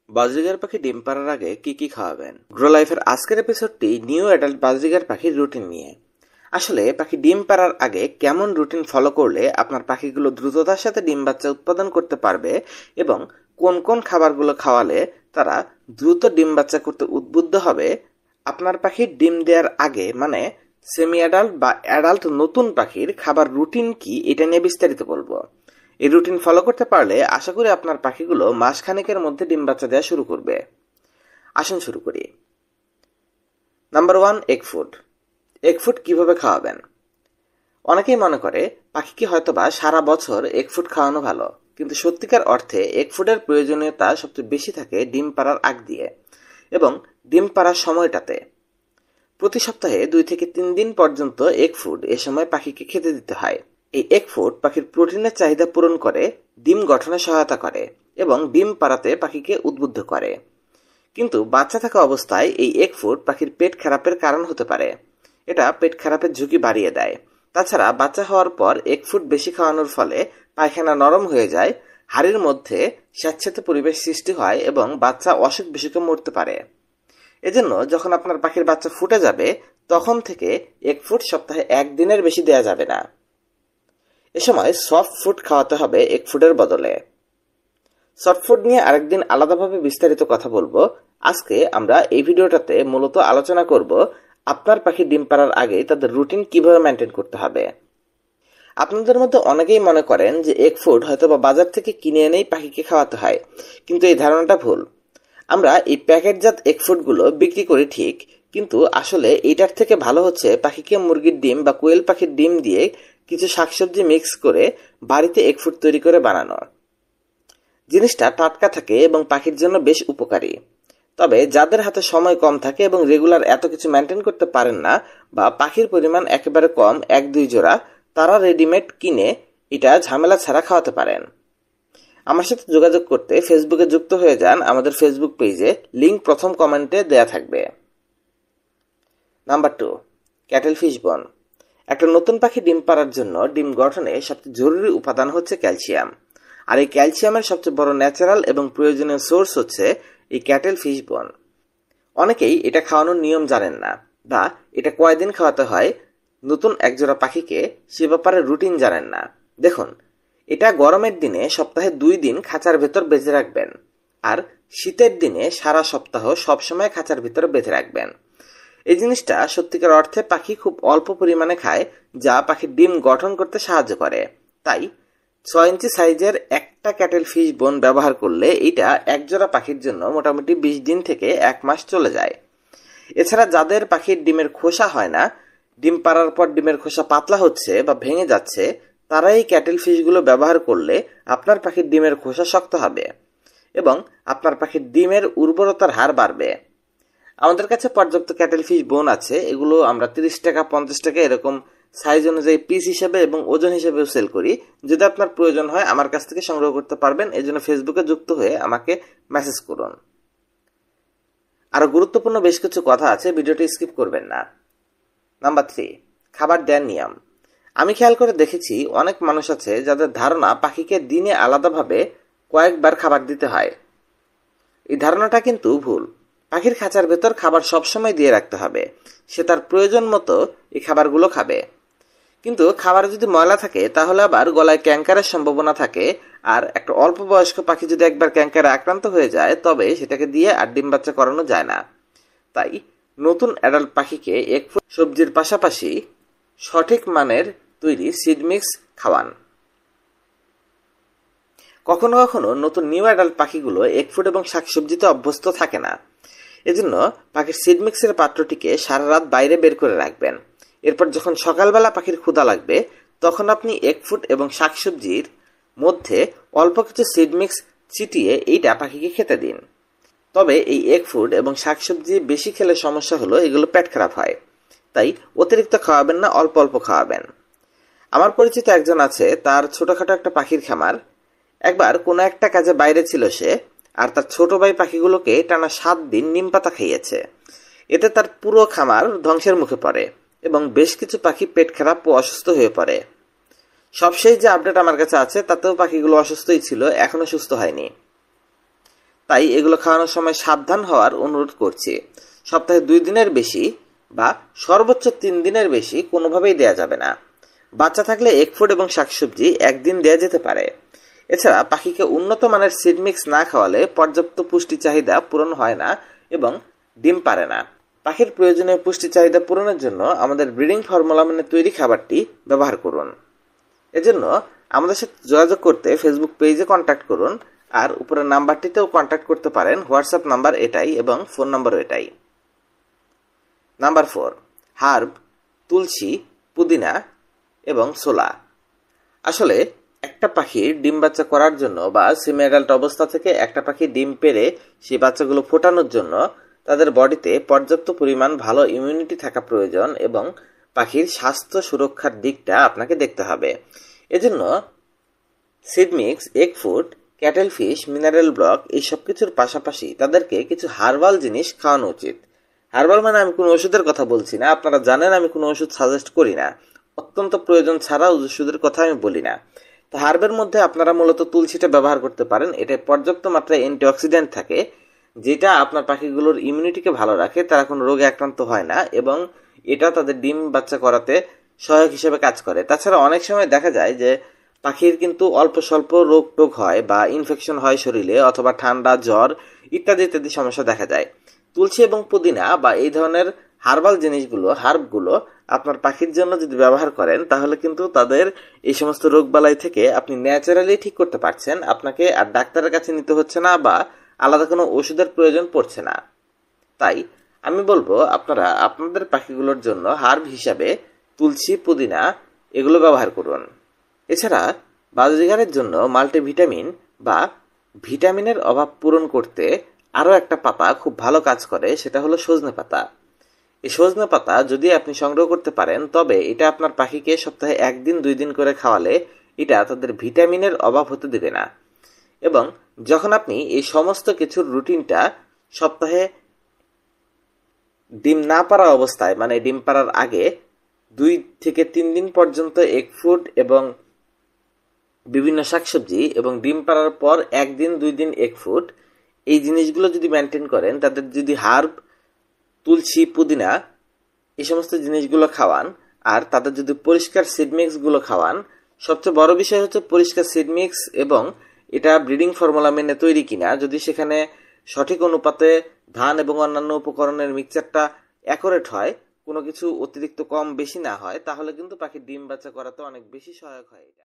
Budgerigar পাখি ডিম পাড়ার আগে কি কি খাওয়াবেন? গ্রো লাইফের আজকের এপিসোডটি নিউ অ্যাডাল্ট বাজরিগার পাখির রুটিন নিয়ে। আসলে পাখি ডিম পাড়ার আগে কেমন রুটিন ফলো করলে আপনার পাখিগুলো দ্রুততার সাথে ডিম বাচ্চা উৎপাদন করতে পারবে এবং কোন কোন খাবারগুলো খাওয়ালে তারা দ্রুত ডিম বাচ্চা করতে উদ্বুদ্ধ হবে, আপনার পাখির ডিম দেওয়ার আগে মানে সেমি অ্যাডাল্ট বা অ্যাডাল্ট নতুন পাখির খাবার রুটিন কি, এটা নিয়ে বিস্তারিত বলবো। এই রুটিন ফলো করতে পারলে আশা করি আপনার পাখিগুলো মাসখানেকের মধ্যে ডিম বাচ্চা দেওয়া শুরু করবে। আসুন শুরু করি। Number 1, egg food. Egg food কিভাবে খাওয়াবেন? অনেকেই মনে করে পাখিকে হয়তোবা সারা বছর এগ ফুড খাওয়ানো ভালো, কিন্তু সত্যিকার অর্থে এগ ফুডের প্রয়োজনীয়তা সবচেয়ে বেশি থাকে ডিম পাড়ার আগ দিয়ে এবং ডিম পাড়ার সময়টাতে। প্রতি সপ্তাহে 2 থেকে 3 দিন পর্যন্ত এগ ফুড এ সময় পাখিকে খেতে দিতে হয়। এই এগ ফুড পাখির প্রোটিনের চাহিদা পূরণ করে, ডিম গঠনে সহায়তা করে এবং ডিম পাড়াতে পাখিকে উদ্বুদ্ধ করে। কিন্তু বাচ্চা থাকা অবস্থায় এই এগ ফুড পাখির পেট খারাপের কারণ হতে পারে। এটা পেট খারাপের ঝুঁকি বাড়িয়ে দেয়। তাছাড়া বাচ্চা হওয়ার পর এগ ফুড বেশি খাওয়ানোর ফলে পায়খানা নরম হয়ে যায়, হাড়ির মধ্যে স্যাঁতসেঁতে পরিবেশ সৃষ্টি হয় এবং বাচ্চা অসুখ বিসুখে মরতে পারে। এজন্য যখন আপনার পাখির বাচ্চা ফুটে যাবে তখন থেকে এগ ফুড সপ্তাহে 1 দিনের বেশি দেওয়া যাবে না। এ সময় সফট ফুড খাওয়াতে হবে এগ ফুডের বদলে। সফট ফুড নিয়ে আরেকদিন আলাদাভাবে বিস্তারিত কথা বলবো। আজকে আমরা এই ভিডিওটাতে মূলত আলোচনা করব আপনার পাখি ডিম পাড়ার আগে তাদের রুটিন কিভাবে মেনটেন করতে হবে। আপনাদের মধ্যে অনেকেই মনে করেন যে এগ ফুড হয়তো বা বাজার থেকে কিনে এনেই পাখিকে খাওয়াতে হয়, কিন্তু এই ধারণাটা ভুল। আমরা এই প্যাকেটজাত এগ ফুডগুলো বিক্রি করি ঠিক, কিন্তু আসলে এটার থেকে ভালো হচ্ছে পাখিকে মুরগির ডিম বা কোয়েল পাখির ডিম দিয়ে কিছু শাকসবজি মিক্স করে বাড়িতে এগ ফুড তৈরি করে বানানো। জিনিসটা টাটকা থাকে এবং পাখির জন্য বেশ উপকারী। তবে যাদের হাতে সময় কম থাকে এবং রেগুলার এত কিছু মেনটেন করতে পারেন না বা পাখির পরিমাণ একেবারে কম, 1-2 জোড়া, তারা রেডিমেড কিনে এটা ঝামেলা ছাড়া খাওয়াতে পারেন। আমার সাথে যোগাযোগ করতে ফেসবুকে যুক্ত হয়ে যান। আমাদের ফেসবুক পেজে লিংক প্রথম কমেন্টে দেয়া থাকবে। নাম্বার 2, ক্যাটেল ফিশ বোন। একটা নতুন পাখি ডিম পাড়ার জন্য ডিম গঠনে সবচেয়ে জরুরি উপাদান হচ্ছে ক্যালসিয়াম। আর এই ক্যালসিয়ামের সবচেয়ে বড় ন্যাচারাল এবং প্রয়োজনীয় সোর্স হচ্ছে এই ক্যাটেল ফিশ বোন। অনেকেই এটা খাওয়ানোর নিয়ম জানেন না বা এটা কয়দিন খাওয়াতে হয় নতুন একজোড়া পাখিকে সে ব্যাপারে রুটিন জানেন না। দেখুন, এটা গরমের দিনে সপ্তাহে 2 দিন খাঁচার ভেতর বেঁধে রাখবেন আর শীতের দিনে সারা সপ্তাহ সবসময় খাঁচার ভেতর বেঁধে রাখবেন। এই জিনিসটা সত্যিকার অর্থে পাখি খুব অল্প পরিমাণে খায়, যা পাখির ডিম গঠন করতে সাহায্য করে। তাই 6 ইঞ্চি সাইজের একটা ক্যাটেল ফিশ বোন ব্যবহার করলে এটা একজোড়া পাখির জন্য মোটামুটি 20 দিন থেকে 1 মাস চলে যায়। এছাড়া যাদের পাখির ডিমের খোসা হয় না, ডিম পাড়ার পর ডিমের খোসা পাতলা হচ্ছে বা ভেঙে যাচ্ছে, তারা এই ক্যাটেল ফিশগুলো ব্যবহার করলে আপনার পাখির ডিমের খোসা শক্ত হবে এবং আপনার পাখির ডিমের উর্বরতার হার বাড়বে। আমাদের কাছে পর্যাপ্ত ক্যাটেল ফিশ বোন আছে। এগুলো আমরা 30 টাকা 50 টাকা এরকম সাইজ অনুযায়ী পিস হিসেবে এবং ওজন হিসেবেও সেল করি। যদি আপনার প্রয়োজন হয় আমার কাছ থেকে সংগ্রহ করতে পারবেন। এই জন্য ফেসবুকে যুক্ত হয়ে আমাকে মেসেজ করুন। আরো গুরুত্বপূর্ণ বেশ কিছু কথা আছে, ভিডিওটি স্কিপ করবেন না। নাম্বার 3, খাবার দেওয়ার নিয়ম। আমি খেয়াল করে দেখেছি অনেক মানুষ আছে যাদের ধারণা পাখিকে দিনে আলাদাভাবে কয়েকবার খাবার দিতে হয়। এই ধারণাটা কিন্তু ভুল। পাখির খাঁচার ভেতর খাবার সবসময় দিয়ে রাখতে হবে। সে তার প্রয়োজন মতো এই খাবারগুলো খাবে। কিন্তু খাবারে যদি ময়লা থাকে তাহলে আবার গলায় ক্যান্সারের সম্ভাবনা থাকে, আর একটা অল্প বয়স্ক পাখি যদি একবার ক্যান্সারে আক্রান্ত হয়ে যায় তবে সেটাকে দিয়ে আর ডিম বাচ্চা করানো যায় না। তাই নতুন অ্যাডাল্ট পাখিকে এক ফুট সবজির পাশাপাশি সঠিক মানের তৈরি সিড মিক্স খাওয়ান। কখনো কখনো নতুন নিউ অ্যাডাল্ট পাখিগুলো এগ ফুড এবং শাকসবজিতে অভ্যস্ত থাকে না। এজন্য পাখির সিড মিক্সের পাত্রটিকে সারা রাত বাইরে বের করে রাখবেন। এরপর যখন সকালবেলা পাখির ক্ষুধা লাগবে তখন আপনি এগ ফুড এবং শাকসবজির মধ্যে অল্প কিছু সিড মিক্স ছিটিয়ে এইটা পাখিকে খেতে দিন। তবে এই এগ ফুড এবং শাকসবজি বেশি খেলে সমস্যা হলো এগুলো পেট খারাপ হয়। তাই অতিরিক্ত খাওয়াবেন না, অল্প অল্প খাওয়াবেন। আমার পরিচিত একজন আছে, তার ছোটখাটো একটা পাখির খামার। একবার কোনো একটা কাজে বাইরে ছিল সে, আর তার ছোট ভাই পাখিগুলোকে টানা 7 দিন নিম পাতা খাইয়েছে। এতে তার পুরো খামার ধ্বংসের মুখে পড়ে এবং বেশ কিছু পাখি পেট খারাপ ও অসুস্থ হয়ে পড়ে। সবশেষ যে আপডেট আমার কাছে আছে তাতেও পাখিগুলো অসুস্থই ছিল, এখনো সুস্থ হয়নি। তাই এগুলো খাওয়ানোর সময় সাবধান হওয়ার অনুরোধ করছি। সপ্তাহে 2 দিনের বেশি বা সর্বোচ্চ 3 দিনের বেশি কোনোভাবেই দেয়া যাবে না। বাচ্চা থাকলে এগ ফুড এবং শাকসবজি একদিন দেয়া যেতে পারে। এছাড়া পাখিকে উন্নত মানের সিড মিক্স না খাওয়ালে পর্যাপ্ত পুষ্টি চাহিদা পূরণ হয় না এবং ডিম পারে না। পাখির প্রয়োজনীয় পুষ্টি চাহিদা পূরণের জন্য আমাদের ব্রিডিং ফর্মুলা মেনে তৈরি খাবারটি ব্যবহার করুন। এজন্য আমাদের সাথে যোগাযোগ করতে ফেসবুক পেজে কন্ট্যাক্ট করুন, আর উপরের নাম্বারটিতেও কন্ট্যাক্ট করতে পারেন। হোয়াটসঅ্যাপ নাম্বার এটাই এবং ফোন নাম্বারও এটাই। নাম্বার 4, হার্ব, তুলসী, পুদিনা এবং ছোলা। আসলে একটা পাখির ডিম বাচ্চা করার জন্য বা সেমি অ্যাডাল্ট অবস্থা থেকে একটা পাখি ডিম পেড়ে সেই বাচ্চাগুলো ফোটানোর জন্য তাদের বডিতে পর্যাপ্ত পরিমাণ ভালো ইমিউনিটি থাকা প্রয়োজন এবং পাখির স্বাস্থ্য সুরক্ষার দিকটা আপনাকে দেখতে হবে। এজন্য seed mix, egg food, cattle fish, mineral block এই সব কিছুর পাশাপাশি তাদেরকে কিছু হার্বাল জিনিস খাওয়ানো উচিত। হার্বাল মানে আমি কোনো ওষুধের কথা বলছি না, আপনারা জানেন আমি কোনো ওষুধ সাজেস্ট করি না, অত্যন্ত প্রয়োজন ছাড়া ওষুধের কথা আমি বলি না। তো হার্বের মধ্যে আপনারা মূলত তুলসীটা ব্যবহার করতে পারেন। এটায় পর্যাপ্ত মাত্রায় অ্যান্টিঅক্সিডেন্ট থাকে, যেটা আপনার পাখিগুলোর ইমিউনিটিকে ভালো রাখে, তারা কোনো রোগে আক্রান্ত হয় না এবং এটা তাদের ডিম বাচ্চা করাতে সহায়ক হিসেবে কাজ করে। তাছাড়া অনেক সময় দেখা যায় যে পাখির কিন্তু অল্প স্বল্প রোগ টোগ হয় বা ইনফেকশন হয় শরীরে, অথবা ঠান্ডা, জ্বর ইত্যাদি ইত্যাদি সমস্যা দেখা যায়। তুলসী এবং পুদিনা বা এই ধরনের হার্বাল জিনিসগুলো, হার্বগুলো আপনার পাখির জন্য যদি ব্যবহার করেন তাহলে কিন্তু তাদের এই সমস্ত রোগবালাই থেকে আপনি ন্যাচারালি ঠিক করতে পারছেন। আপনাকে আর ডাক্তারের কাছে নিতে হচ্ছে না বা আলাদা কোনো ওষুধের প্রয়োজন পড়ছে না। তাই আমি বলবো আপনারা আপনাদের পাখিগুলোর জন্য হার্ব হিসাবে তুলসী, পুদিনা এগুলো ব্যবহার করুন। এছাড়া বাজরিগারের জন্য মাল্টিভিটামিন বা ভিটামিনের অভাব পূরণ করতে আরও একটা পাতা খুব ভালো কাজ করে, সেটা হলো সজনে পাতা। এই সজনে পাতা যদি আপনি সংগ্রহ করতে পারেন তবে এটা আপনার পাখিকে সপ্তাহে 1 দিন 2 দিন করে খাওয়ালে এটা তাদের ভিটামিনের অভাব হতে দেবে না। এবং যখন আপনি এই সমস্ত কিছুর রুটিনটা সপ্তাহে ডিম না পাড়া অবস্থায়, মানে ডিম পাড়ার আগে 2 থেকে 3 দিন পর্যন্ত এগ ফুড এবং বিভিন্ন শাকসবজি এবং ডিম পাড়ার পর 1 দিন 2 দিন এগ ফুড, এই জিনিসগুলো যদি মেনটেন করেন, তাদের যদি হার্ব, তুলসী, পুদিনা এই সমস্ত জিনিসগুলো খাওয়ান, আর তাদের যদি পরিষ্কার সিড মিক্সগুলো খাওয়ান, সবচেয়ে বড় বিষয় হচ্ছে পরিষ্কার সিড মিক্স এবং এটা ব্রিডিং ফর্মুলা মেনে তৈরি কিনা। যদি সেখানে সঠিক অনুপাতে ধান এবং অন্যান্য উপকরণের মিক্সচারটা অ্যাকুরেট হয়, কোনো কিছু অতিরিক্ত কম বেশি না হয়, তাহলে কিন্তু পাখির ডিম বাচ্চা করাতে অনেক বেশি সহায়ক হয় এটা।